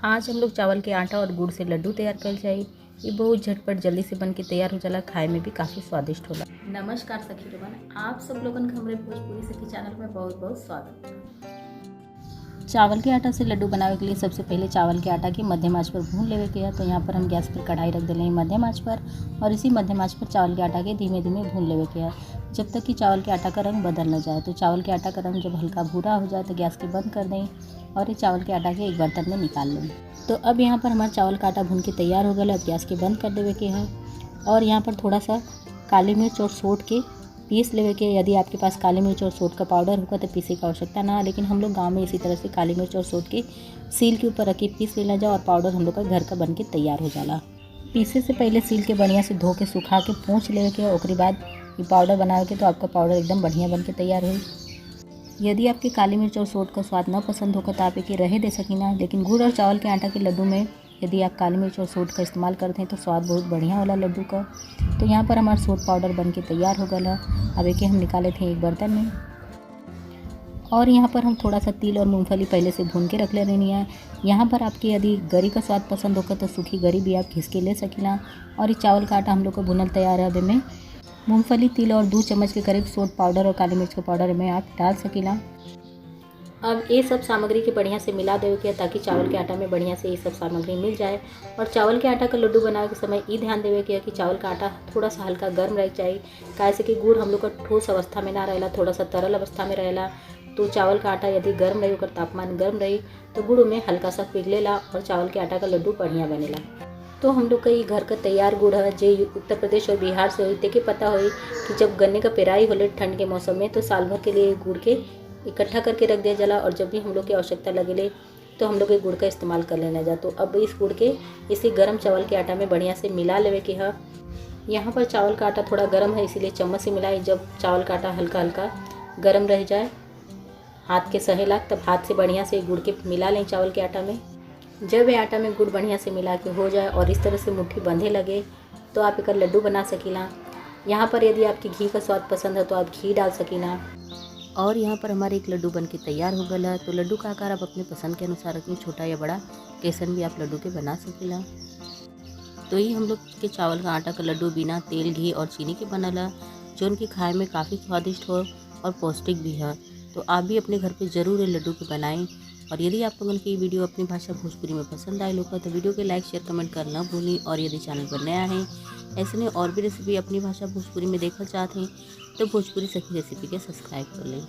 आज हम लोग चावल के आटा और गुड़ से लड्डू तैयार कर जाए। ये बहुत झटपट जल्दी से बन के तैयार हो जाला, खाए में भी काफ़ी स्वादिष्ट होला। नमस्कार सखी लोगन, आप सब लोगन का हमारे भोजपुरी सखी चैनल में बहुत बहुत स्वागत है। चावल के आटा से लड्डू बनावे के लिए सबसे पहले चावल के आटा की मध्यम आंच पर भून लेवे के है। तो यहाँ पर हम गैस पर कढ़ाई रख देंगे मध्यम आंच पर, और इसी मध्यम आंच पर चावल के आटा के धीमे धीमे भून लेवे के है जब तक कि चावल के आटा का रंग बदल न जाए। तो चावल के आटा का रंग जब हल्का भूरा हो जाए तो गैस के बंद कर दें और ये चावल के आटा के एक बर्तन में निकाल लें। तो अब यहाँ पर हमारा चावल का आटा भून के तैयार हो गया। अब गैस के बंद कर देवे के है और यहाँ पर थोड़ा सा काली मिर्च और सोट के पीस लेवे के। यदि आपके पास काली मिर्च और सोट का पाउडर होगा तो पीसे की आवश्यकता ना, लेकिन हम लोग गांव में इसी तरह से काली मिर्च और सोट के सील के ऊपर रख के पीस लेना जाओ और पाउडर हम लोग का घर का बन के तैयार हो जाला। पीसे से पहले सील के बढ़िया से धो के सुखा के पोंछ लेवे के, उसके बाद ये पाउडर बनावे के तो आपका पाउडर एकदम बढ़िया बन के तैयार हो। यदि आपके काली मिर्च और सोट का स्वाद न पसंद होगा तो आप एक रहे दे सकीना, लेकिन गुड़ और चावल के आटा के लड्डू में यदि आप काली मिर्च और सोट का इस्तेमाल करते हैं तो स्वाद बहुत बढ़िया होला लड्डू का। तो यहाँ पर हमारा सोट पाउडर बन के तैयार हो गया। अब एक हम निकाले थे एक बर्तन में, और यहाँ पर हम थोड़ा सा तिल और मूंगफली पहले से भून के रख ले रही है। यहाँ पर आपके यदि गरी का स्वाद पसंद होगा तो सूखी गरी भी आप घिस के ले सकीना। और ये चावल का आटा हम लोग को भुनल तैयार है। अब में मूंगफली, तिल और 2 चम्मच के करीब सोट पाउडर और काली मिर्च का पाउडर में आप डाल सकीला। अब ये सब सामग्री के बढ़िया से मिला देवे के ताकि चावल के आटा में बढ़िया से ये सब सामग्री मिल जाए। और चावल के आटा का लड्डू बनाने के समय ये ध्यान देवे के कि चावल का आटा थोड़ा सा हल्का गर्म रह चाहिए, कैसे कि गुड़ हम लोग का ठोस अवस्था में ना रहेला, थोड़ा सा तरल अवस्था में रहेला। तो चावल का आटा यदि गर्म रही, ओकर तापमान गर्म रही तो गुड़ में हल्का सा पिघलेला और चावल के आटा का लड्डू बढ़िया बनेला। तो हम लोग का ये घर का तैयार गुड़ है जो उत्तर प्रदेश और बिहार से हुई। देखिए पता हुई कि जब गन्ने का पेराई होले ठंड के मौसम में तो साल भर के लिए गुड़ के इकट्ठा करके रख दिया जाला, और जब भी हम लोग की आवश्यकता लगेले तो हम लोग ये गुड़ का इस्तेमाल कर लेना जा। तो अब इस गुड़ के इसी गर्म चावल के आटा में बढ़िया से मिला लेवे के है। यहाँ पर चावल का आटा थोड़ा गर्म है इसीलिए चम्मच से मिलाए। जब चावल का आटा हल्का हल्का गर्म रह जाए, हाथ के सहेला, तब हाथ से बढ़िया से गुड़ के मिला लें चावल के आटा में। जब ये आटा में गुड़ बढ़िया से मिला के हो जाए और इस तरह से मुट्ठी बंधे लगे तो आप एक लड्डू बना सकीला। यहाँ पर यदि आपकी घी का स्वाद पसंद है तो आप घी डाल सकीला। और यहाँ पर हमारे एक लड्डू बन के तैयार हो गया है। तो लड्डू का आकार आप अपने पसंद के अनुसार रखें, छोटा या बड़ा कैसन भी आप लड्डू के बना सकीला। तो ये हम लोग के चावल का आटा का लड्डू बिना तेल, घी और चीनी के बनला, जो उनकी खाए में काफ़ी स्वादिष्ट हो और पौष्टिक भी है। तो आप भी अपने घर पे ज़रूर ये लड्डू के बनाएं। और यदि आप लोगों की वीडियो अपनी भाषा भोजपुरी में पसंद आए लोग तो वीडियो के लाइक, शेयर, कमेंट करना भूलें। और यदि चैनल पर नया है ऐसे में और भी रेसिपी अपनी भाषा भोजपुरी में देखना चाहते हैं तो भोजपुरी सखी रेसिपी के सब्सक्राइब कर लें।